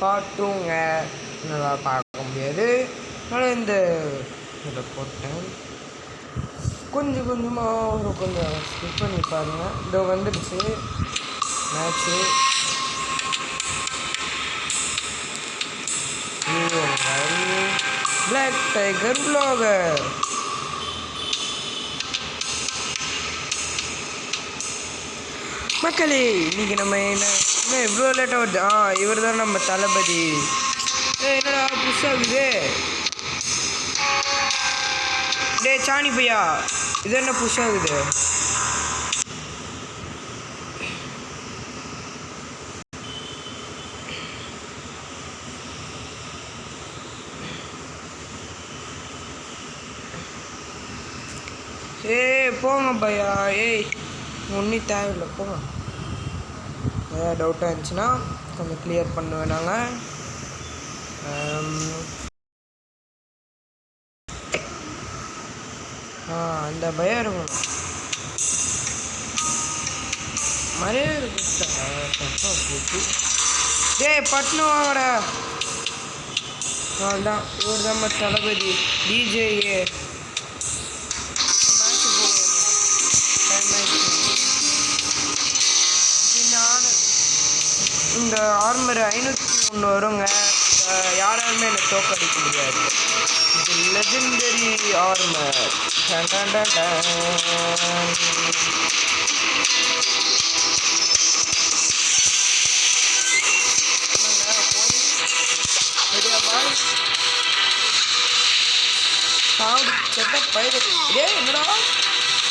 காட்டுங்க நல்லா பார்க்க முடியாது. ஆனால் இந்த இதில் போட்டேன் கொஞ்சம் கொஞ்சமாக கொஞ்சம் ஸ்கிப் பண்ணி பாருங்கள். இதோ வந்துடுச்சு மேட்ச்சு. Black tiger வ்ளாகர். மக்களே இன்னைக்கு நம்ம என்ன இவ்வளோ லேட்டாக வருது? இவர் தான் நம்ம தளபதி. என்னடா புதுசாகுது? டே சாணி பையா, இது என்ன புதுசாகுது? போங்க பையா. ஒன்றும் தேவையில்லை, போங்க. ஏதாவது டவுட்டாக இருந்துச்சுன்னா கொஞ்சம் கிளியர் பண்ணுவேன் நாங்கள். அந்த பயம் இருக்கும் மறைய பட்னு வாங்கடா. அவ்வளோதான், இவர் தான் தளபதி டிஜேஏ. இந்த ஆர்மர் 501 வருங்க. யாராலுமே என்னை தோக்கடிக்க முடியாது. இது லெஜெண்டரி ஆர்மர். என்னடா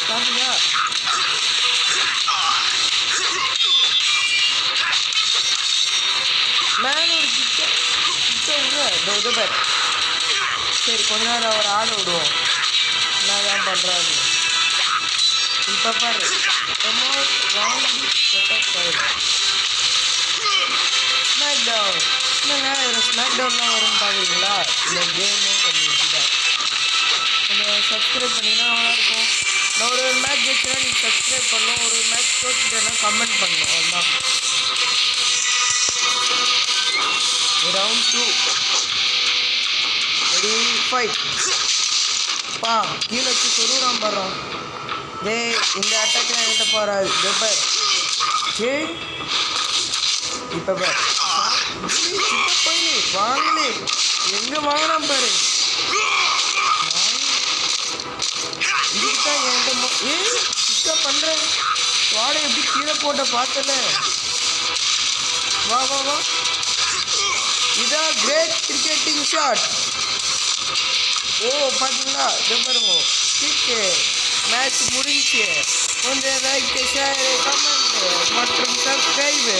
சாப்பிட்டீங்க? மேலே ஒரு கிச்சன் பேர். சரி, கொஞ்ச நேரம் அவர் ஆட விடுவோம். நான் தான் பண்ணுறாரு. இப்போ பாரு, ஸ்மாக் டவுன். என்னங்க இதில் ஸ்மாக் டவுன்லாம் வரும்னு பார்க்குறீங்களா? இந்த கேமே கொஞ்சம் இதுதான். கொஞ்சம் சப்ஸ்கிரைப் பண்ணிங்கன்னா நல்லாயிருக்கும். நான் ஒரு மேட்ச் வச்சுன்னா நீங்கள் சப்ஸ்கிரைப் பண்ணணும். ஒரு மேட்ச் தோற்றுட்டேன்னா கமெண்ட் பண்ணணும். அவ்வளோதான். Round 2 ready fight. கீழே வச்சு சொருறான் பாடுறோம். இந்த அட்டாக்லாம் என்கிட்ட போகிறாரு. இப்போ பார் வாங்கலே எங்கே வாங்கினான் பாரு. இதுக்குதான் என்கிட்ட பண்ணுறேன். வாடை எப்படி கீழே போட்ட பார்த்தல. வா வா வா. இதான் கிரேட் கிரிக்கெட்டிங் ஷாட். பார்த்தீங்களா? இதை பாருங்க. மேட்ச் முடிஞ்சு. கொஞ்சம் லைக், ஷேர், கமெண்ட் மற்றும் சப்ஸ்கிரைபு.